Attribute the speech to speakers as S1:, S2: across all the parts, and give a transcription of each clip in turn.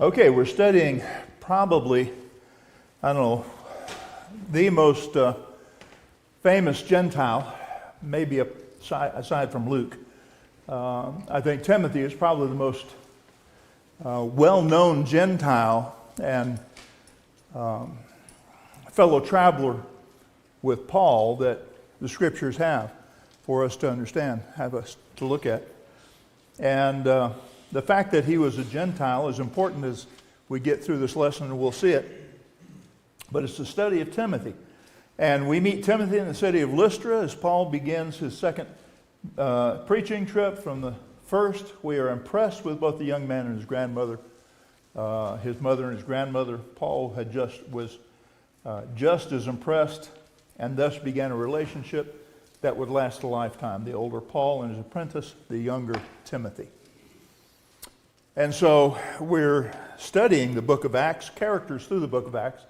S1: Okay, we're studying probably, I don't know, the most famous Gentile, maybe aside from Luke. I think Timothy is probably the most well-known Gentile and fellow traveler with Paul that the Scriptures have for us to understand, have us to look at. And the fact that he was a Gentile is important as we get through this lesson, and we'll see it. But it's the study of Timothy. And we meet Timothy in the city of Lystra as Paul begins his second preaching trip. From the first, we are impressed with both the young man and his grandmother, his mother and his grandmother. Paul was just as impressed, and thus began a relationship that would last a lifetime. The older Paul and his apprentice, the younger Timothy. And so we're studying the book of Acts, characters through the book of Acts.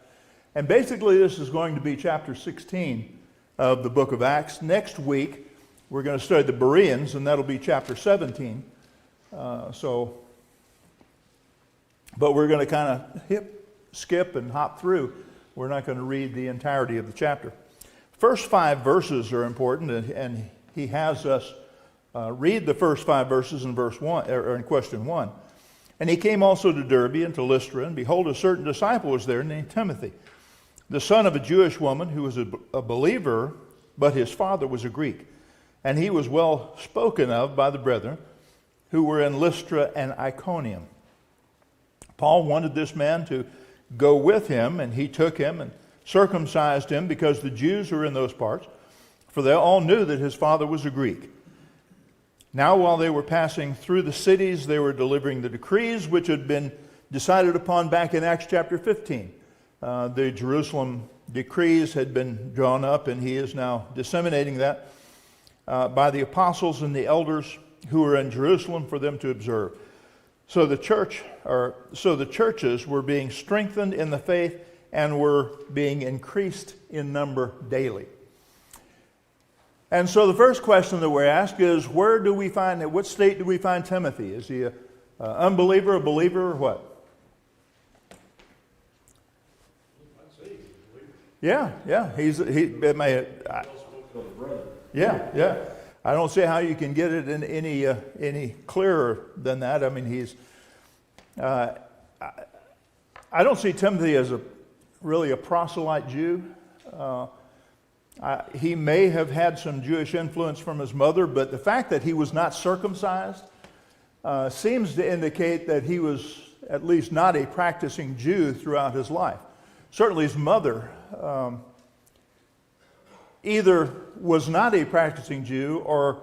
S1: And basically this is going to be chapter 16 of the book of Acts. Next week we're going to study the Bereans, and that'll be chapter 17. But we're going to kind of skip and hop through. We're not going to read the entirety of the chapter. First 5 verses are important, and he has us read the first 5 verses in verse 1 or in question 1. And he came also to Derbe and to Lystra, and behold, a certain disciple was there named Timothy, the son of a Jewish woman who was a believer, but his father was a Greek. And he was well spoken of by the brethren who were in Lystra and Iconium. Paul wanted this man to go with him, and he took him and circumcised him, because the Jews were in those parts, for they all knew that his father was a Greek. Now while they were passing through the cities, they were delivering the decrees which had been decided upon back in Acts chapter 15. The Jerusalem decrees had been drawn up, and he is now disseminating that by the apostles and the elders who were in Jerusalem for them to observe. So the churches were being strengthened in the faith and were being increased in number daily. And so the first question that we're asked is, what state do we find Timothy? Is he an unbeliever, a believer, or what?
S2: I'd say he's a believer.
S1: Yeah. I don't see how you can get it in any clearer than that. I mean, I don't see Timothy as really a proselyte Jew. He may have had some Jewish influence from his mother, but the fact that he was not circumcised seems to indicate that he was at least not a practicing Jew throughout his life. Certainly his mother either was not a practicing Jew, or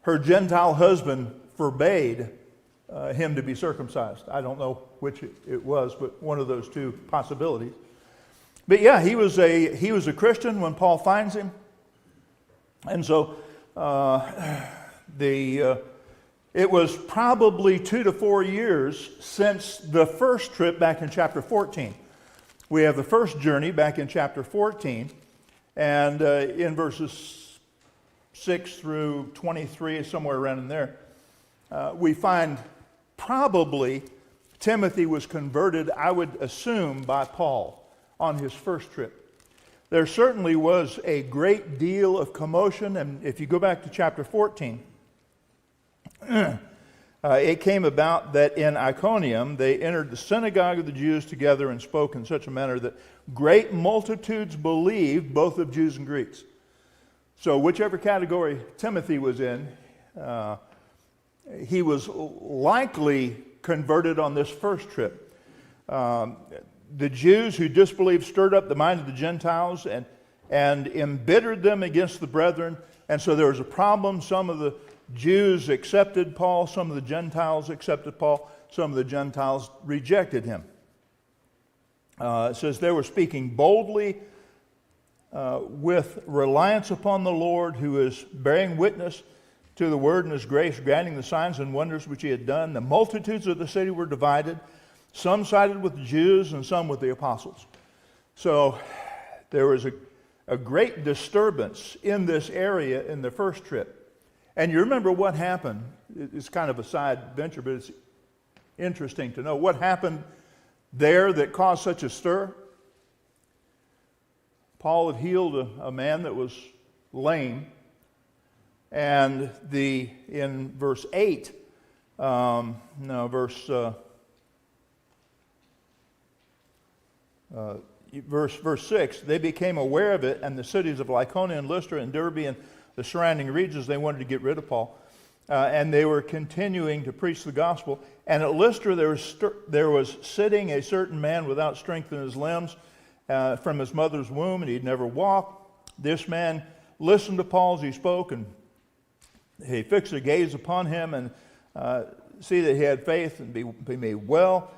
S1: her Gentile husband forbade him to be circumcised. I don't know which it was, but one of those two possibilities. But yeah, he was a Christian when Paul finds him. And so it was probably 2 to 4 years since the first trip back in chapter 14. We have the first journey back in chapter 14, and in verses 6 through 23, somewhere around in there, we find probably Timothy was converted, I would assume, by Paul on his first trip. There certainly was a great deal of commotion, and if you go back to chapter 14, it came about that in Iconium they entered the synagogue of the Jews together and spoke in such a manner that great multitudes believed, both of Jews and Greeks. So whichever category Timothy was in, he was likely converted on this first trip. The Jews who disbelieved stirred up the mind of the Gentiles and embittered them against the brethren. And so there was a problem. Some of the Jews accepted Paul. Some of the Gentiles accepted Paul. Some of the Gentiles rejected him. It says they were speaking boldly with reliance upon the Lord, who is bearing witness to the word and his grace, granting the signs and wonders which he had done. The multitudes of the city were divided. Some sided with the Jews and some with the apostles. So there was a great disturbance in this area in the first trip. And you remember what happened. It's kind of a side venture, but it's interesting to know what happened there that caused such a stir? Paul had healed a man that was lame, and in verse 8, verse 6, they became aware of it, and the cities of Lycaonia and Lystra and Derbe and the surrounding regions, they wanted to get rid of Paul. And they were continuing to preach the gospel. And at Lystra there was sitting a certain man without strength in his limbs from his mother's womb, and he'd never walked. This man listened to Paul as he spoke, and he fixed a gaze upon him and see that he had faith and be made well.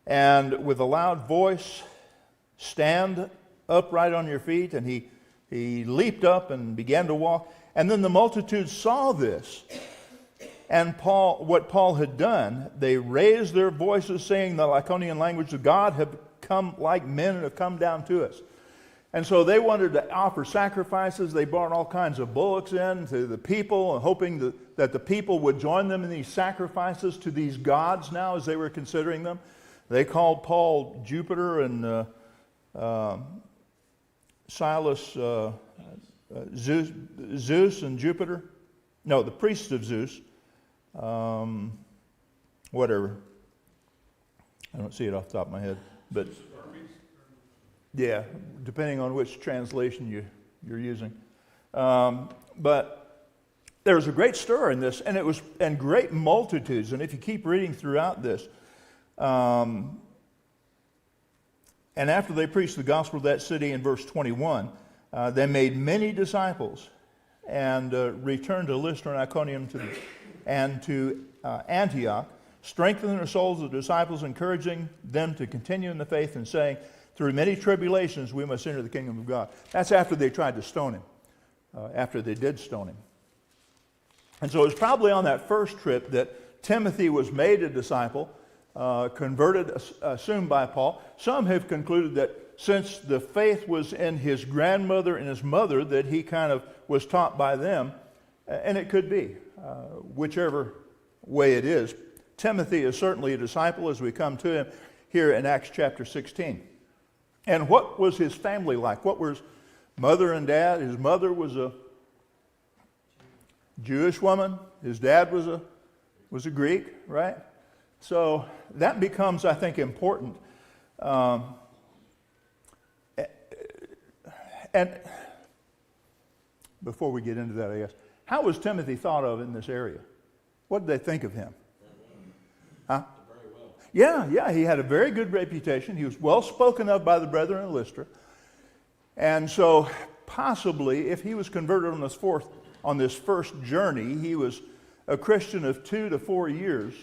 S1: And with a loud voice, stand upright on your feet. And he leaped up and began to walk. And then the multitude saw this. And what Paul had done, they raised their voices, saying the Lycaonian language, the God have come like men and have come down to us. And so they wanted to offer sacrifices. They brought all kinds of bullocks in to the people, hoping that the people would join them in these sacrifices to these gods now as they were considering them. They called Paul Jupiter and Silas Zeus and Jupiter. No, the priests of Zeus. Whatever. I don't see it off the top of my head. But yeah, depending on which translation you're using. But there was a great stir in this, and great multitudes. And if you keep reading throughout this, and after they preached the gospel of that city in verse 21, they made many disciples and returned to Lystra and Iconium and to Antioch, strengthening the souls of the disciples, encouraging them to continue in the faith, and saying, through many tribulations we must enter the kingdom of God. That's after they tried to stone him, after they did stone him. And so it was probably on that first trip that Timothy was made a disciple, converted, assumed by Paul. Some have concluded that since the faith was in his grandmother and his mother, that he kind of was taught by them, and it could be, whichever way it is. Timothy is certainly a disciple as we come to him here in Acts chapter 16. And what was his family like? What was mother and dad? His mother was a Jewish woman. His dad was a Greek, right? So that becomes, I think, important. And before we get into that, I guess, how was Timothy thought of in this area? What did they think of him? Huh? Yeah, he had a very good reputation. He was well spoken of by the brethren in Lystra. And so possibly, if he was converted on this first journey, he was a Christian of 2 to 4 years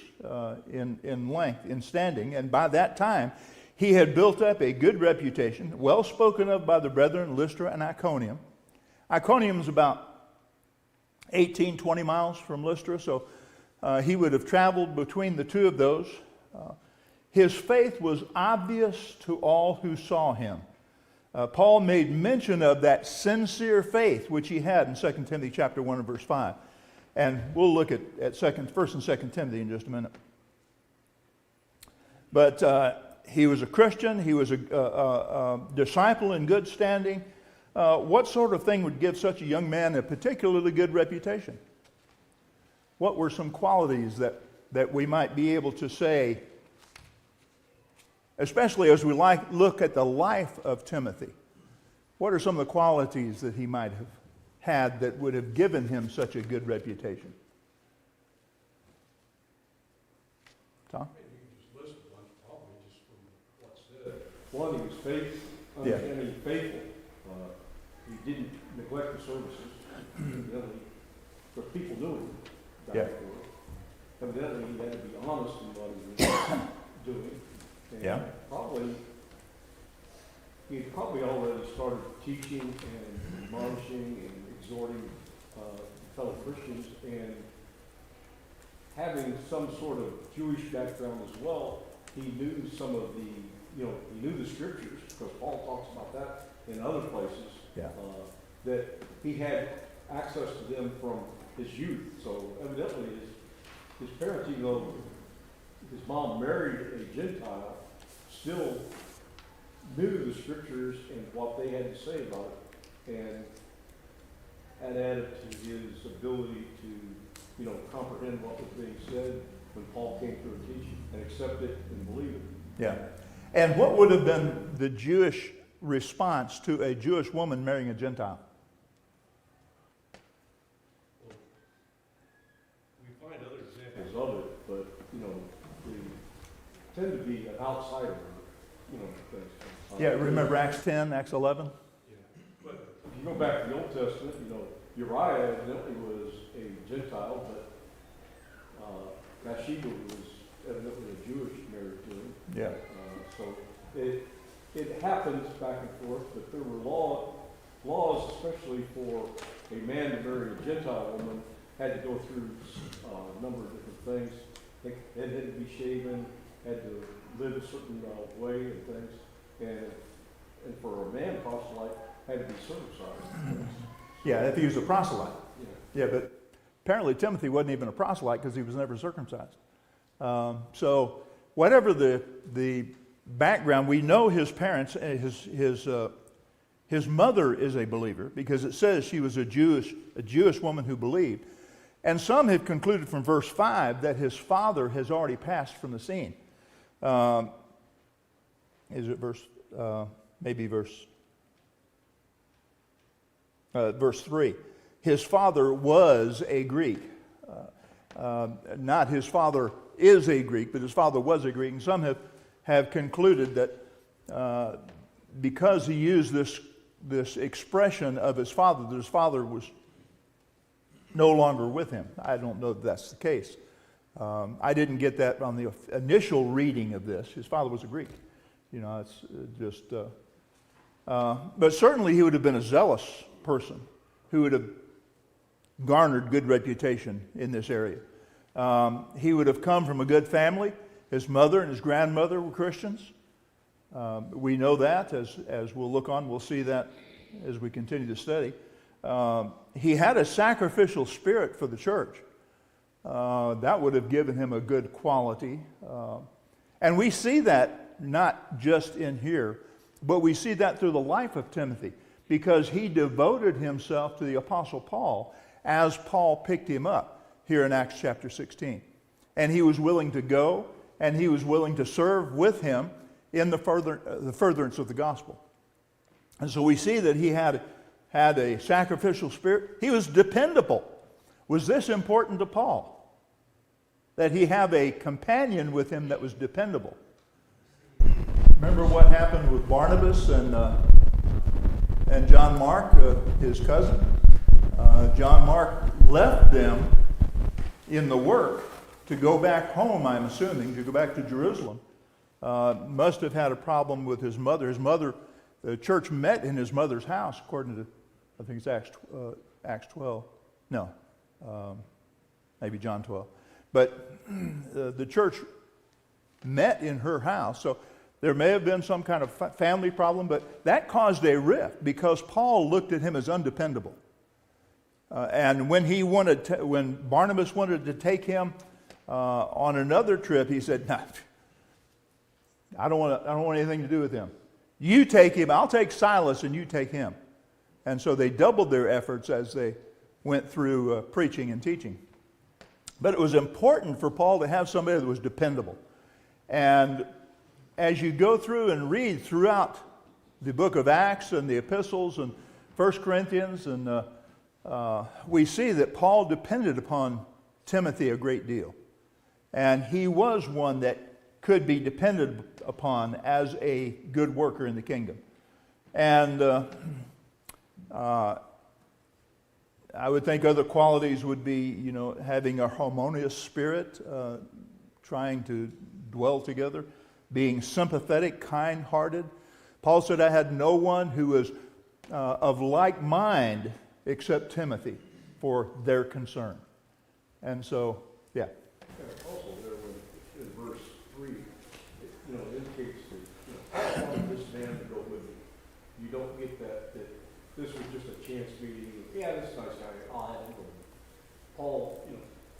S1: in length, in standing. And by that time, he had built up a good reputation, well spoken of by the brethren in Lystra and Iconium. Iconium is about 18, 20 miles from Lystra, so he would have traveled between the two of those. His faith was obvious to all who saw him. Paul made mention of that sincere faith which he had in 2 Timothy chapter 1 and verse 5. And we'll look at 1st and 2nd Timothy in just a minute. But he was a Christian. He was a disciple in good standing. What sort of thing would give such a young man a particularly good reputation? What were some qualities that we might be able to say, especially as we look at the life of Timothy? What are some of the qualities that he might have had that would have given him such a good reputation? Tom?
S3: One, he was faithful. He didn't neglect the services. Evidently, but people knew him back then. Evidently, he had to be honest in what he was doing. And he had probably already started teaching and admonishing and exhorting fellow Christians, and having some sort of Jewish background as well, he knew some of the, he knew the scriptures, because Paul talks about that in other places, that he had access to them from his youth. So evidently his parents, even though his mom married a Gentile, still knew the scriptures and what they had to say about it, and that added to his ability to, comprehend what was being said when Paul came through and teaching, and accept it and believe it.
S1: Yeah. And what would have been the Jewish response to a Jewish woman marrying a Gentile?
S2: We find other examples.
S3: Examples of it, but, they tend to be an outsider, things.
S1: Yeah, remember Acts 10, Acts 11?
S2: Yeah. But
S3: If you go back to the Old Testament, Uriah evidently was a Gentile, but Bathsheba was evidently a Jewish married to him.
S1: Yeah.
S3: So it happens back and forth, but there were laws, especially for a man to marry a Gentile woman, had to go through a number of different things. It had to be shaven, had to live a certain way and things, and for a man proselyte, had to be circumcised.
S1: Yeah, if he was a proselyte.
S3: Yeah.
S1: Yeah, but apparently Timothy wasn't even a proselyte because he was never circumcised. So whatever the background, we know his parents, his mother is a believer because it says she was a Jewish woman who believed. And some have concluded from verse 5 that his father has already passed from the scene. Is it verse 3? His father was a Greek. Not his father is a Greek, but his father was a Greek. And some have concluded that because he used this expression of his father, that his father was no longer with him. I don't know if that's the case. I didn't get that on the initial reading of this. His father was a Greek. It's just... but certainly he would have been a zealous person who would have garnered good reputation in this area. He would have come from a good family. His mother and his grandmother were Christians. We know that as we'll look on. We'll see that as we continue to study. He had a sacrificial spirit for the church. That would have given him a good quality. And we see that not just in here, but we see that through the life of Timothy, because he devoted himself to the Apostle Paul as Paul picked him up here in Acts chapter 16. And he was willing to go, and he was willing to serve with him in the furtherance of the gospel. And so we see that he had a sacrificial spirit. He was dependable. Was this important to Paul? That he have a companion with him that was dependable. Remember what happened with Barnabas and John Mark, his cousin? John Mark left them in the work to go back home, I'm assuming, to go back to Jerusalem. Must have had a problem with his mother. His mother, the church met in his mother's house, according to, I think it's Acts 12. No, maybe John 12. But the church met in her house. So there may have been some kind of family problem, but that caused a rift because Paul looked at him as undependable. And when Barnabas wanted to take him on another trip, he said, "No, I don't want anything to do with him. You take him. I'll take Silas, and you take him." And so they doubled their efforts as they went through preaching and teaching. But it was important for Paul to have somebody that was dependable. And as you go through and read throughout the book of Acts and the epistles and 1 Corinthians, and we see that Paul depended upon Timothy a great deal. And he was one that could be depended upon as a good worker in the kingdom. And I would think other qualities would be, having a harmonious spirit, trying to dwell together, being sympathetic, kind-hearted. Paul said, "I had no one who was of like mind except Timothy for their concern." And so, yeah.
S3: Also there in verse 3, it indicates that, I wanted this man to go with me. You don't get that this was just a chance meeting. Yeah, this nice guy, I'll have him go with me. Paul,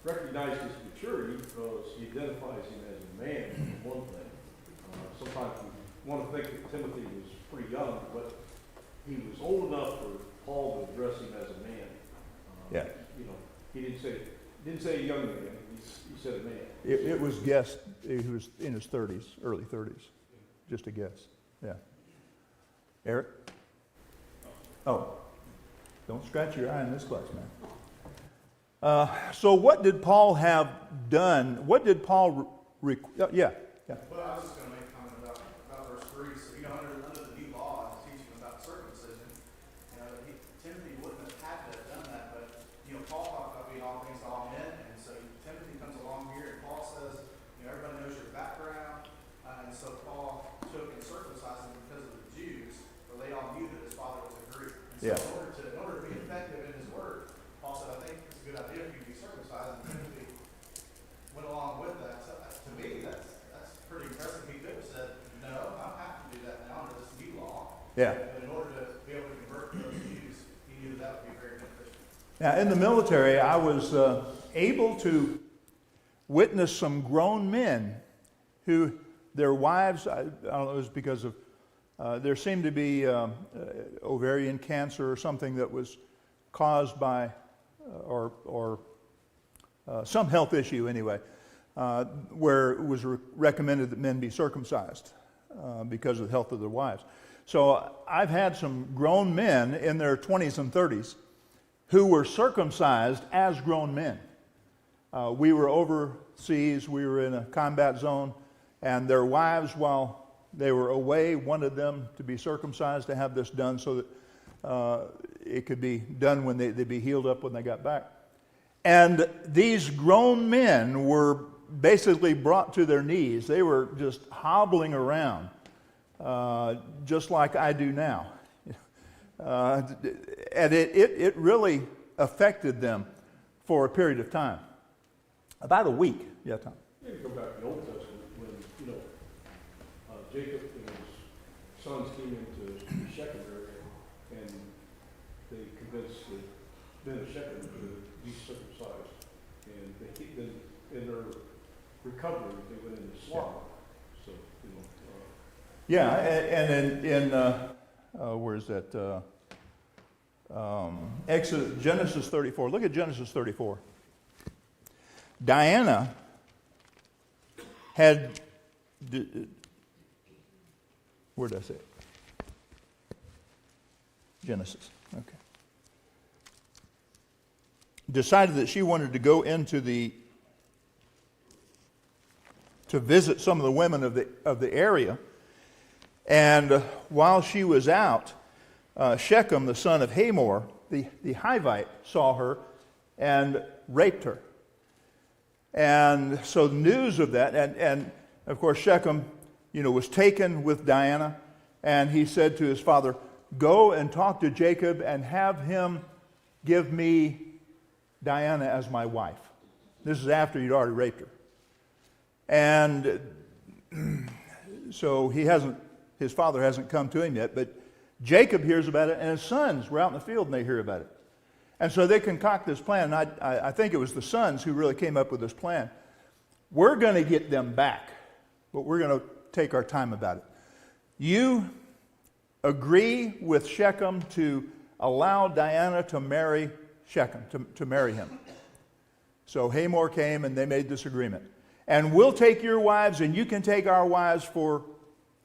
S3: recognized his maturity because he identifies him as a man, for one thing. Sometimes we want to think that Timothy was pretty young, but he was old enough for Paul to address him as a man.
S1: Yeah.
S3: You know, he didn't say a young man, he said a man.
S1: It was guessed he was in his 30s, early 30s. Just a guess. Yeah. Eric? Oh, don't scratch your eye in this class, man. So what did Paul have done? What did Paul, yeah.
S4: Well, I was just going to make a comment about verse 3. So, under the new law, teaching about circumcision, Timothy wouldn't have had to have done that, but, Paul talked about being all things to all men, and so Timothy comes along here, and Paul says, everybody knows your background, and so Paul took and circumcised him because of the Jews, for they all knew that his father was a Greek. And so in order to be effective in his word, Paul said, I think it's a good idea for you to be circumcised, and Timothy went along with that. So to me, that's pretty impressive. He could have said, no, I don't have to do that now under this new law.
S1: Yeah.
S4: But in order to be able to convert those Jews, he knew that would be very beneficial.
S1: Now, in the military, I was able to witness some grown men who their wives, I don't know, it was because of, there seemed to be ovarian cancer or something that was caused by, or some health issue anyway, where it was recommended that men be circumcised because of the health of their wives. So I've had some grown men in their 20s and 30s who were circumcised as grown men. We were overseas, we were in a combat zone, and their wives, while they were away, wanted them to be circumcised, to have this done so that it could be done when they'd be healed up when they got back. And these grown men were basically brought to their knees. They were just hobbling around, just like I do now. And it really affected them for a period of time. About a week. Yeah, Tom.
S3: You go back to the Old Testament when, Jacob and his sons came into Shechem area, and they convinced the men of Shechem to be circumcised. And then in their recovery, they went into slaughter. So,
S1: Yeah, and in where is that? Genesis 34. Look at Genesis 34. Diana had, where did I say it? Genesis, okay. Decided that she wanted to go into to visit some of the women of the area. And while she was out, Shechem, the son of Hamor, the Hivite, saw her and raped her. And so news of that, and of course Shechem, was taken with Diana, and he said to his father, go and talk to Jacob and have him give me Diana as my wife. This is after he'd already raped her. And so his father hasn't come to him yet, but Jacob hears about it, and his sons were out in the field and they hear about it. And so they concoct this plan, and I think it was the sons who really came up with this plan. We're going to get them back, but we're going to take our time about it. You agree with Shechem to allow Diana to marry Shechem, to marry him. So Hamor came and they made this agreement. And we'll take your wives, and you can take our wives for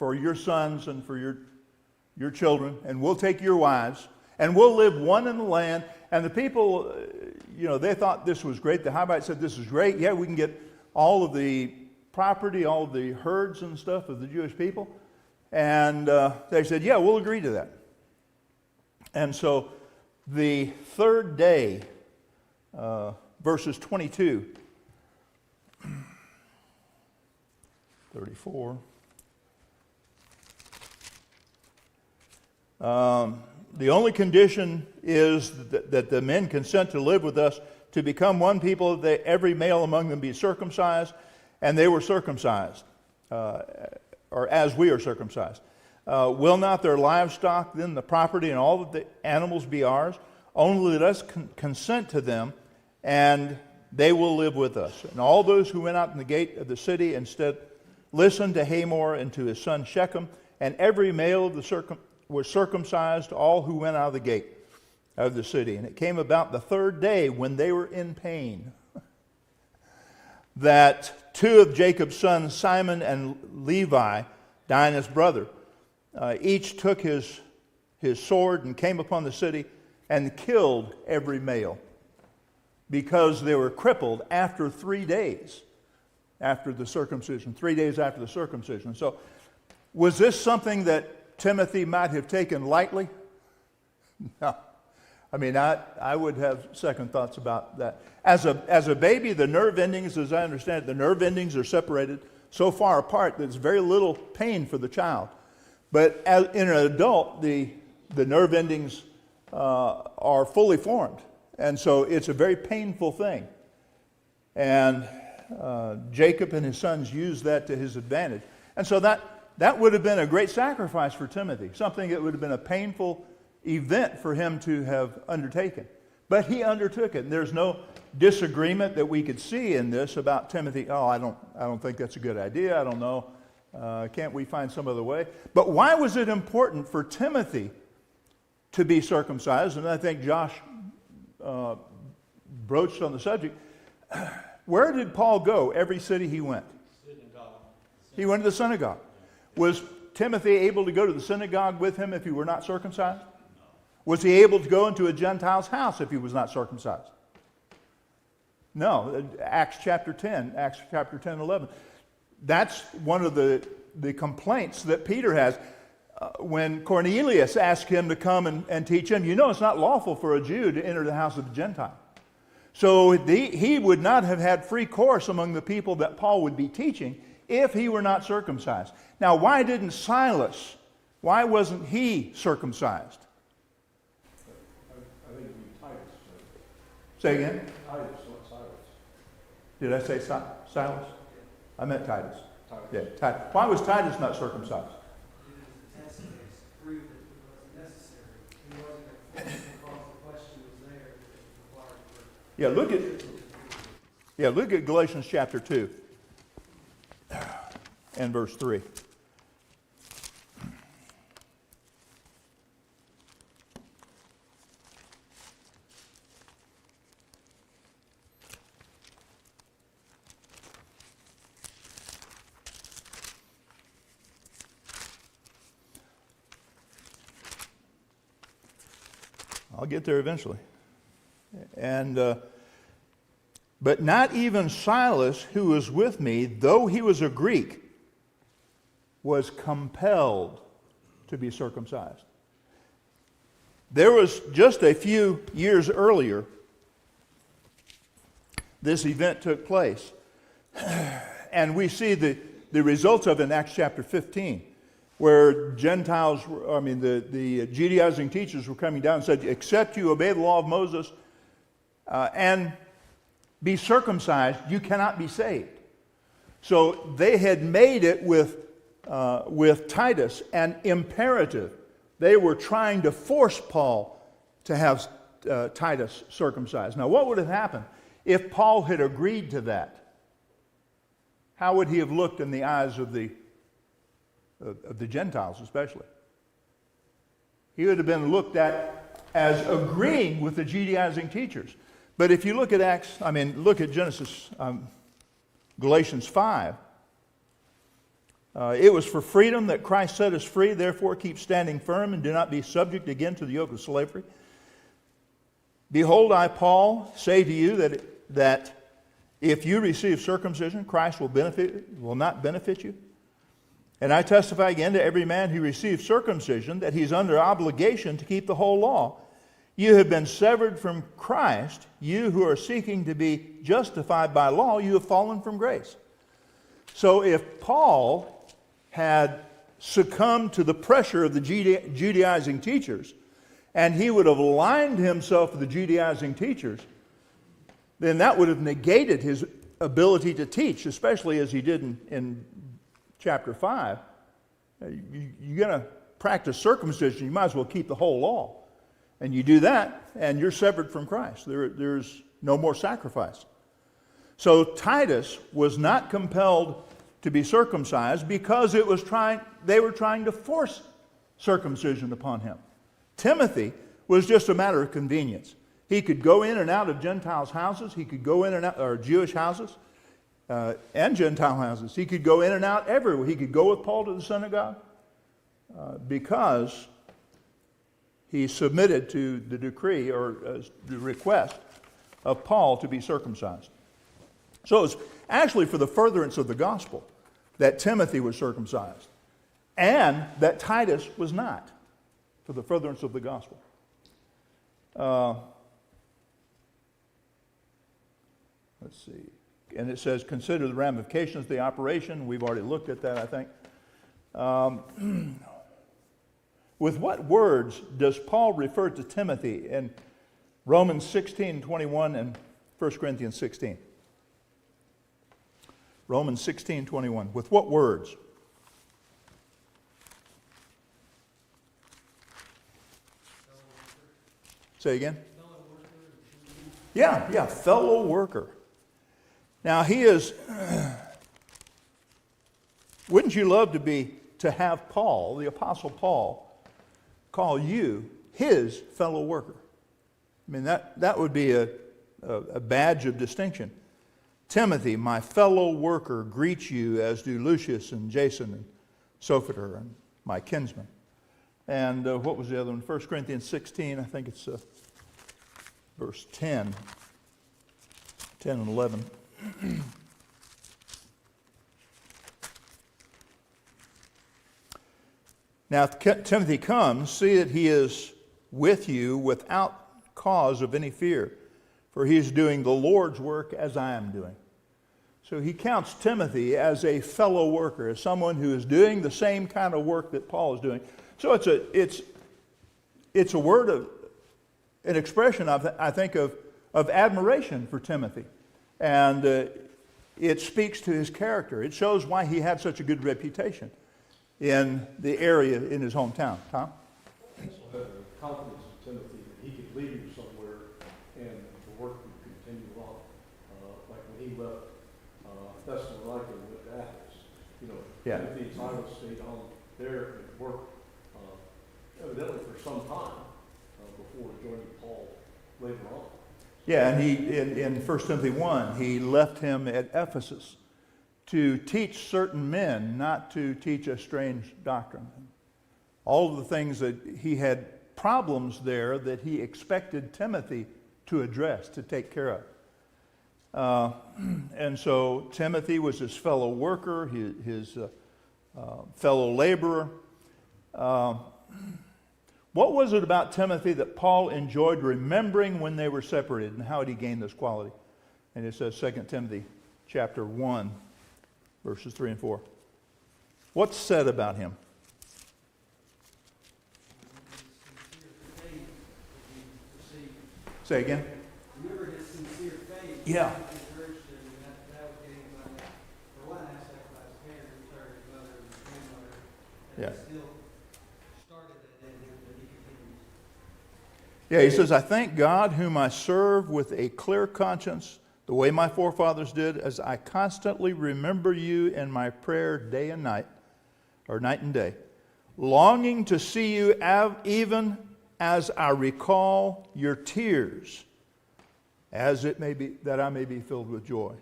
S1: your sons and for your children, and we'll take your wives, and we'll live one in the land. And the people, they thought this was great. The Hivites said, this is great. Yeah, we can get all of the property, all of the herds and stuff of the Jewish people. And they said, yeah, we'll agree to that. And so the third day, verses 22, 34, the only condition is that the men consent to live with us to become one people, that every male among them be circumcised, and they were circumcised, or as we are circumcised. Will not their livestock, then the property and all of the animals be ours? Only let us consent to them, and they will live with us. And all those who went out in the gate of the city instead listened to Hamor and to his son Shechem, and every male of the was circumcised, all who went out of the gate of the city. And it came about the third day, when they were in pain, that two of Jacob's sons, Simon and Levi, Dinah's brother, each took his sword and came upon the city and killed every male, because they were crippled after 3 days after the circumcision, 3 days after the circumcision. So was this something that Timothy might have taken lightly? No. I mean, I would have second thoughts about that. As a baby, the nerve endings, as I understand it, the nerve endings are separated so far apart that there's very little pain for the child. But in an adult, the nerve endings are fully formed. And so it's a very painful thing. And Jacob and his sons used that to his advantage. And so that would have been a great sacrifice for Timothy, something that would have been a painful event for him to have undertaken. But he undertook it. And there's no disagreement that we could see in this about Timothy. Oh, I don't think that's a good idea. I don't know. Can't we find some other way? But why was it important for Timothy to be circumcised? And I think Josh broached on the subject. Where did Paul go every city he went? Synagogue. He went to the synagogue. Was Timothy able to go to the synagogue with him if he were not circumcised? No. Was he able to go into a Gentile's house if he was not circumcised? No. Acts chapter 10, 11. That's one of the complaints that Peter has. When Cornelius asked him to come and teach him, you know it's not lawful for a Jew to enter the house of a Gentile. So he would not have had free course among the people that Paul would be teaching if he were not circumcised. Now, why didn't Silas, why wasn't he circumcised?
S3: I think it would be Titus.
S1: Say again?
S3: Titus, not Silas.
S1: Did I say Silas? I meant Titus.
S3: Titus.
S1: Yeah, Titus. Why was Titus not circumcised?
S5: The test case proved that it wasn't necessary. It wasn't a because the question was there that it was required for.
S1: Look at Galatians chapter 2 and verse 3. I'll get there eventually. But not even Silas, who was with me, though he was a Greek, was compelled to be circumcised. There was just a few years earlier, this event took place. And we see the results of it in Acts chapter 15, where the Judaizing teachers were coming down and said, except you obey the law of Moses and be circumcised, you cannot be saved. So they had made it with Titus an imperative. They were trying to force Paul to have Titus circumcised. Now, what would have happened if Paul had agreed to that? How would he have looked in the eyes of the Gentiles especially? He would have been looked at as agreeing with the Judaizing teachers. But if you look at look at Galatians 5. It was for freedom that Christ set us free, therefore keep standing firm and do not be subject again to the yoke of slavery. Behold, I, Paul, say to you that if you receive circumcision, Christ will not benefit you. And I testify again to every man who receives circumcision that he's under obligation to keep the whole law. You have been severed from Christ. You who are seeking to be justified by law, you have fallen from grace. So if Paul had succumbed to the pressure of the Judaizing teachers, and he would have aligned himself with the Judaizing teachers, then that would have negated his ability to teach, especially as he did in chapter 5. You're going to practice circumcision, you might as well keep the whole law. And you do that, and you're severed from Christ. There's no more sacrifice. So Titus was not compelled to be circumcised because they were trying to force circumcision upon him. Timothy was just a matter of convenience. He could go in and out of Gentiles' houses. He could go in and out, or Jewish houses and Gentile houses. He could go in and out everywhere. He could go with Paul to the synagogue because he submitted to the decree or the request of Paul to be circumcised. So it was actually for the furtherance of the gospel that Timothy was circumcised and that Titus was not, for the furtherance of the gospel. Let's see. And it says, consider the ramifications of the operation. We've already looked at that, I think. With what words does Paul refer to Timothy in Romans 16:21 and 1 Corinthians 16? Romans 16:21. With what words? Say again? Yeah, fellow worker. Now he is, wouldn't you love to have Paul, the Apostle Paul, call you his fellow worker? I mean, that would be a badge of distinction. Timothy, my fellow worker, greets you, as do Lucius and Jason and Sopater and my kinsmen. And what was the other one? 1 Corinthians 16, I think it's verse 10 and 11. Now, if Timothy comes, see that he is with you without cause of any fear, for he is doing the Lord's work as I am doing. So he counts Timothy as a fellow worker, as someone who is doing the same kind of work that Paul is doing. So it's a word of an expression, I think, of admiration for Timothy. And it speaks to his character. It shows why he had such a good reputation in the area in his hometown. Tom?
S3: Also had the confidence of Timothy that he could leave him somewhere and the work would continue on. Like when he left Thessalonica and went to Athens.
S1: Yeah.
S3: Timothy and Silas stayed on there and worked evidently for some time before joining Paul later on.
S1: Yeah, and he in 1 Timothy 1, he left him at Ephesus to teach certain men, not to teach a strange doctrine. All of the things that he had problems there that he expected Timothy to address, to take care of. And so Timothy was his fellow worker, his fellow laborer. What was it about Timothy that Paul enjoyed remembering when they were separated, and how did he gain this quality? And it says 2 Timothy chapter 1, verses 3 and 4. What's said about him? Say again?
S5: Remember his sincere faith.
S1: Yeah.
S5: Encouraged him, and that was gained by, for one aspect, by his parents, or his mother and his grandmother. And
S1: Yeah.
S5: he still started it, and he continues.
S1: Yeah, he says, I thank God whom I serve with a clear conscience, the way my forefathers did, as I constantly remember you in my prayer day and night, or night and day, longing to see you even as I recall your tears, as it may be that I may be filled with joy.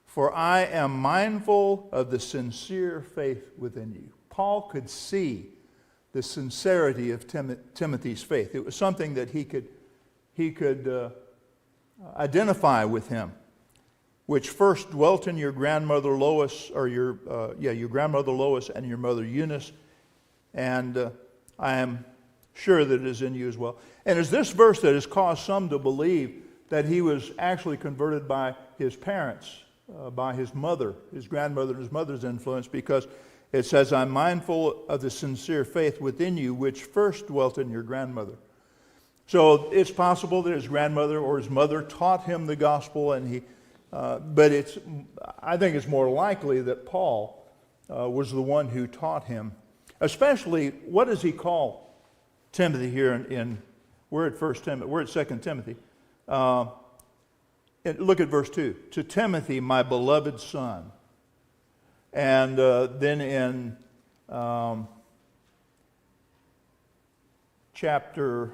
S1: For I am mindful of the sincere faith within you. Paul could see the sincerity of Timothy's faith. It was something that he could identify with him, which first dwelt in your grandmother Lois, or your grandmother Lois and your mother Eunice, and I am sure that it is in you as well. And it's this verse that has caused some to believe that he was actually converted by his parents, by his mother, his grandmother and his mother's influence, because it says, I'm mindful of the sincere faith within you, which first dwelt in your grandmother. So it's possible that his grandmother or his mother taught him the gospel, and but I think it's more likely that Paul was the one who taught him. Especially, what does he call Timothy here we're at 2 Timothy. Look at verse 2. To Timothy, my beloved son. And then in chapter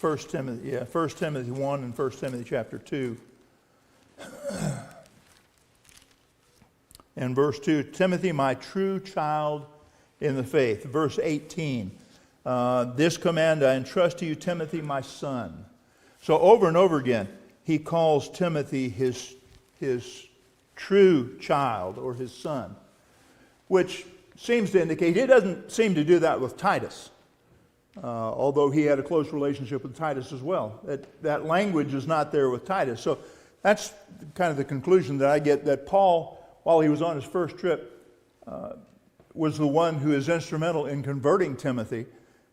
S1: 1 Timothy 1 and 1 Timothy chapter 2. In verse 2, Timothy, my true child in the faith. Verse 18, this command I entrust to you, Timothy, my son. So over and over again, he calls Timothy his true child or his son, which seems to indicate he doesn't seem to do that with Titus, although he had a close relationship with Titus as well. That language is not there with Titus. So that's kind of the conclusion that I get, that Paul, while he was on his first trip, was the one who is instrumental in converting Timothy.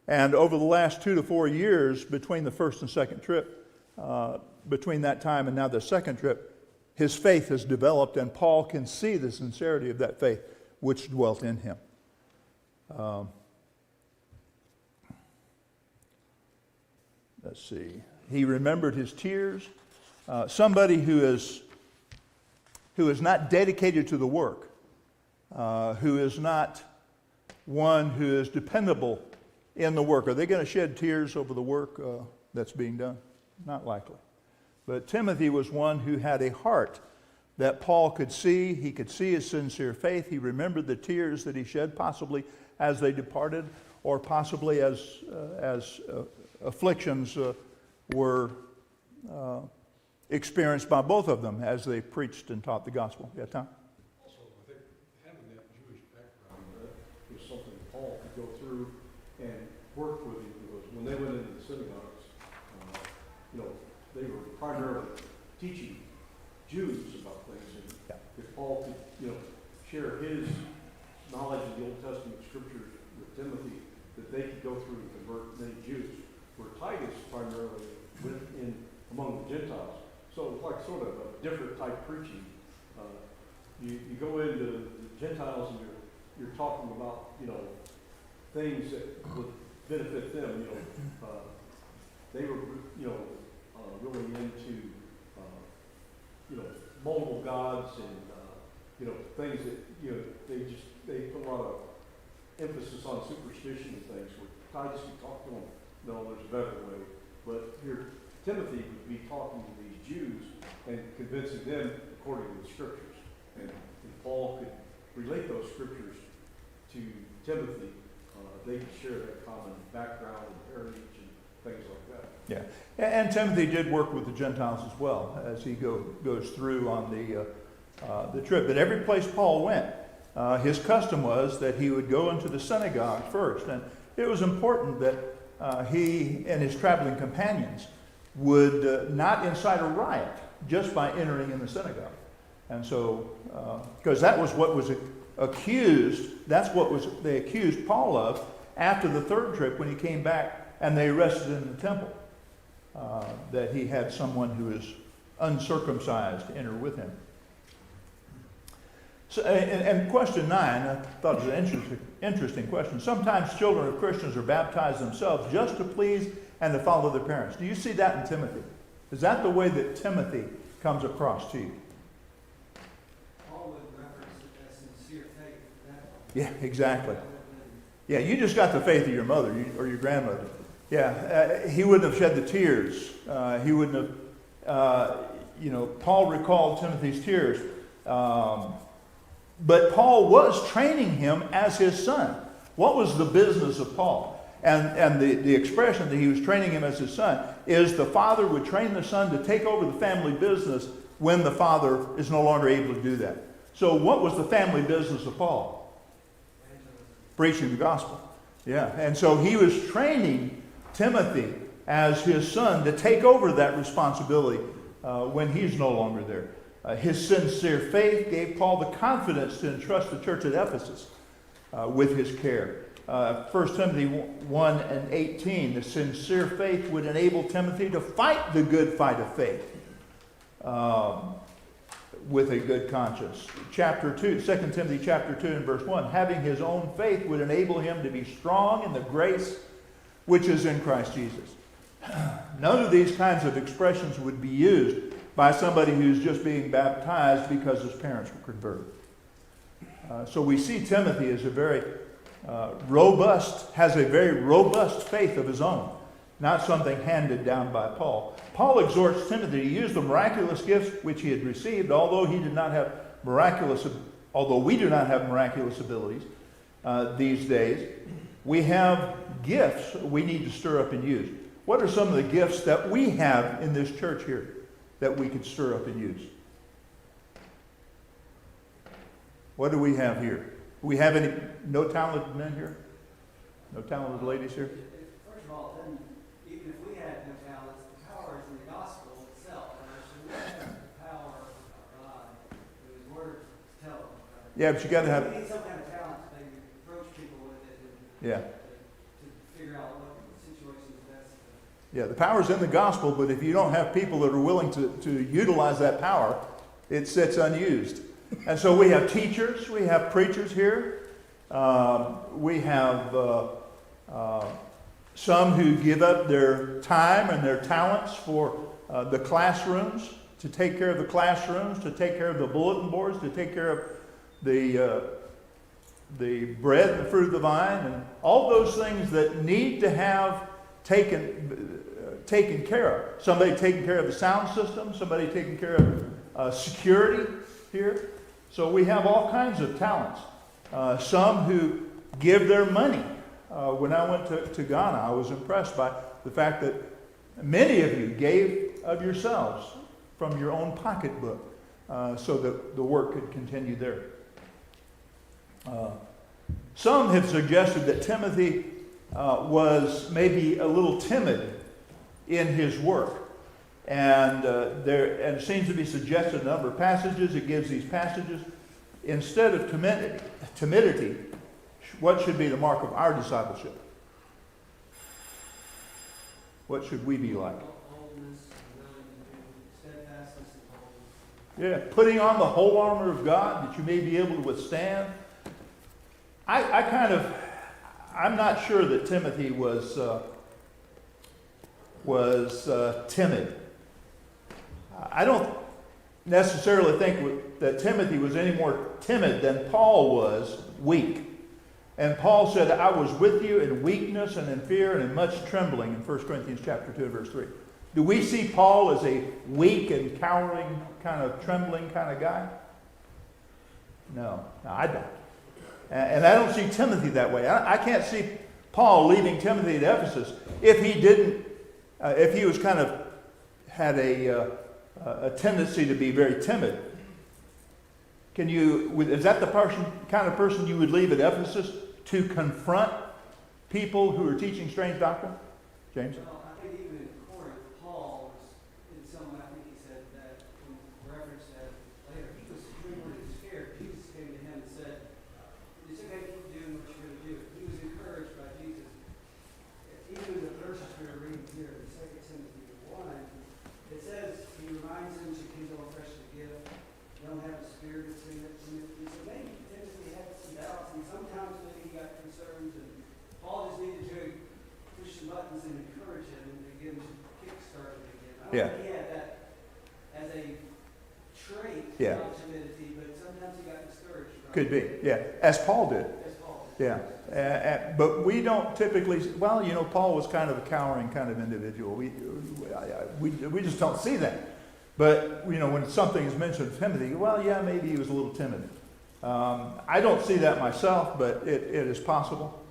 S1: And over the last 2 to 4 years between the first and second trip, between that time and now the second trip, his faith has developed, and Paul can see the sincerity of that faith which dwelt in him. Let's see. He remembered his tears. Somebody who is not dedicated to the work, who is not one who is dependable in the work. Are they going to shed tears over the work that's being done? Not likely. But Timothy was one who had a heart that Paul could see. He could see his sincere faith. He remembered the tears that he shed, possibly as they departed, or possibly as afflictions were experienced by both of them as they preached and taught the gospel. Yeah, Tom?
S2: Also, I think having that Jewish background,
S3: was something Paul could go through and work with him, because when they went into the synagogues, they were primarily teaching Jews about things, and if Paul could, share his knowledge of the Old Testament scriptures with Timothy, that they could go through and convert many Jews, where Titus primarily went in among the Gentiles. So it's like sort of a different type preaching. You go into the Gentiles and you're talking about, things that would benefit them. They were, really into, multiple gods and, things that, they put a lot of emphasis on superstition and things. Where Titus would talk to them, no, there's a better way. But here, Timothy would be talking to these Jews and convincing them according to the scriptures. And if Paul could relate those scriptures to Timothy, they could share that common background and heritage and things like that.
S1: Yeah, and Timothy did work with the Gentiles as well as he goes through on the trip. But every place Paul went, his custom was that he would go into the synagogue first. And it was important that he and his traveling companions would not incite a riot just by entering in the synagogue. And so, because that was what was accused, they accused Paul of after the third trip when he came back and they arrested him in the temple, that he had someone who is uncircumcised enter with him. So, and question 9, I thought it was an interesting question. Sometimes children of Christians are baptized themselves just to please and to follow their parents. Do you see that in Timothy? Is that the way that Timothy comes across to you?
S5: Paul would reference it as sincere faith.
S1: Yeah, exactly. Yeah, you just got the faith of your mother or your grandmother. Yeah, he wouldn't have shed the tears. He wouldn't have, Paul recalled Timothy's tears. But Paul was training him as his son. What was the business of Paul? And the expression that he was training him as his son is the father would train the son to take over the family business when the father is no longer able to do that. So what was the family business of Paul? Preaching the gospel. Yeah, and so he was training Timothy as his son to take over that responsibility when he's no longer there. His sincere faith gave Paul the confidence to entrust the church at Ephesus with his care. 1 Timothy 1 and 18, the sincere faith would enable Timothy to fight the good fight of faith with a good conscience. Chapter 2, 2 Timothy chapter 2 and verse 1, having his own faith would enable him to be strong in the grace which is in Christ Jesus. None of these kinds of expressions would be used by somebody who's just being baptized because his parents were converted. So we see Timothy as a very has a very robust faith of his own, not something handed down by Paul. Paul exhorts Timothy to use the miraculous gifts which he had received, although we do not have miraculous abilities these days. We have gifts we need to stir up and use. What are some of the gifts that we have in this church here that we could stir up and use? What do we have here? Do we have no talented men here? No talented ladies here?
S5: First of all, then, even if we had no talents, the power is in the gospel itself. So we have the power of God, through His Word to tell them.
S1: Yeah, but you got to have.
S5: We need some kind of talent to maybe approach people with it and
S1: Yeah.
S5: to figure out what situation is best.
S1: Yeah, the power's in the gospel, but if you don't have people that are willing to utilize that power, it sits unused. And so we have teachers, we have preachers here, we have some who give up their time and their talents for the classrooms, to take care of the classrooms, to take care of the bulletin boards, to take care of the bread and the fruit of the vine, and all those things that need to have taken care of. Somebody taking care of the sound system, somebody taking care of security here. So we have all kinds of talents. Some who give their money. When I went to Ghana, I was impressed by the fact that many of you gave of yourselves from your own pocketbook so that the work could continue there. Some have suggested that Timothy was maybe a little timid in his work. And it seems to be suggested in a number of passages. It gives these passages. Instead of timidity, what should be the mark of our discipleship? What should we be like?
S5: Boldness, steadfastness, and boldness.
S1: Yeah, putting on the whole armor of God that you may be able to withstand. I'm not sure that Timothy was timid. I don't necessarily think that Timothy was any more timid than Paul was weak. And Paul said, I was with you in weakness and in fear and in much trembling in 1 Corinthians chapter 2, verse 3. Do we see Paul as a weak and cowering kind of trembling kind of guy? No, I don't. And I don't see Timothy that way. I can't see Paul leaving Timothy at Ephesus if he was kind of had a tendency to be very timid. Is that the kind of person you would leave at Ephesus to confront people who are teaching strange doctrine? James?
S5: Well, I think even in Corinth, Paul was, in some way, I think he said that, in reference to that later, he was extremely scared. Jesus came to him and said, it's okay to keep doing what you're going to do. He was encouraged by Jesus. Even in the verses we were reading here, in 2 Timothy 1, it says, he reminds them to kindle afresh the gift. Don't have a spirit of timidity. So maybe Timothy had some doubts, and sometimes maybe he got concerns, and Paul just needed to push some buttons and encourage him and get him kick-started again. I don't think he had that as a trait, not timidity, but sometimes he got discouraged. Right?
S1: Could be, yeah. As Paul did.
S5: As Paul did.
S1: Yeah. But we don't typically, Paul was kind of a cowering kind of individual. We just don't see that. But, when something is mentioned of Timothy, maybe he was a little timid. I don't see that myself, but it is possible.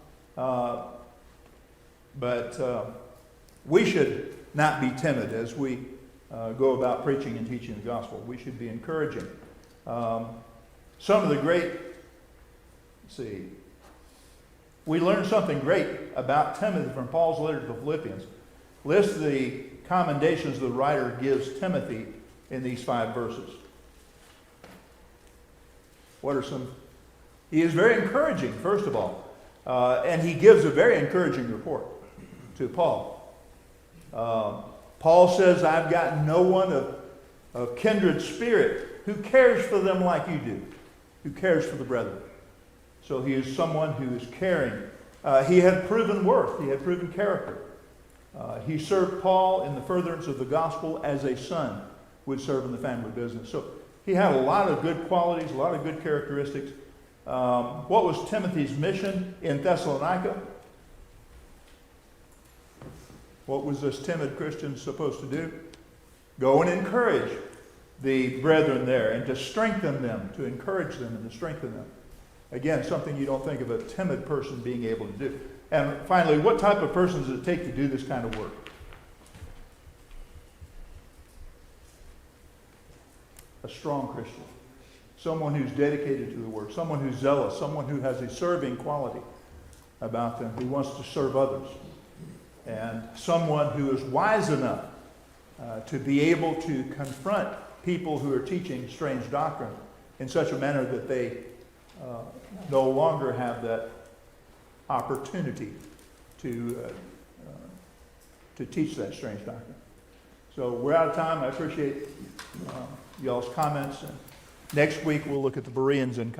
S1: But we should not be timid as we go about preaching and teaching the gospel. We should be encouraging. Some of the great, we learn something great about Timothy from Paul's letter to the Philippians. List the commendations the writer gives Timothy in these 5 verses. What are some? He is very encouraging, first of all. And he gives a very encouraging report to Paul. Paul says, I've got no one of kindred spirit who cares for them like you do, who cares for the brethren. So he is someone who is caring. He had proven worth. He had proven character. He served Paul in the furtherance of the gospel as a son would serve in the family business. So he had a lot of good qualities, a lot of good characteristics. What was Timothy's mission in Thessalonica? What was this timid Christian supposed to do? Go and encourage the brethren there and to strengthen them, to encourage them and to strengthen them. Again, something you don't think of a timid person being able to do. And finally, what type of person does it take to do this kind of work? A strong Christian. Someone who's dedicated to the work. Someone who's zealous. Someone who has a serving quality about them, who wants to serve others. And someone who is wise enough to be able to confront people who are teaching strange doctrine in such a manner that they no longer have that opportunity to teach that strange doctrine. So we're out of time. I appreciate y'all's comments. And next week we'll look at the Bereans in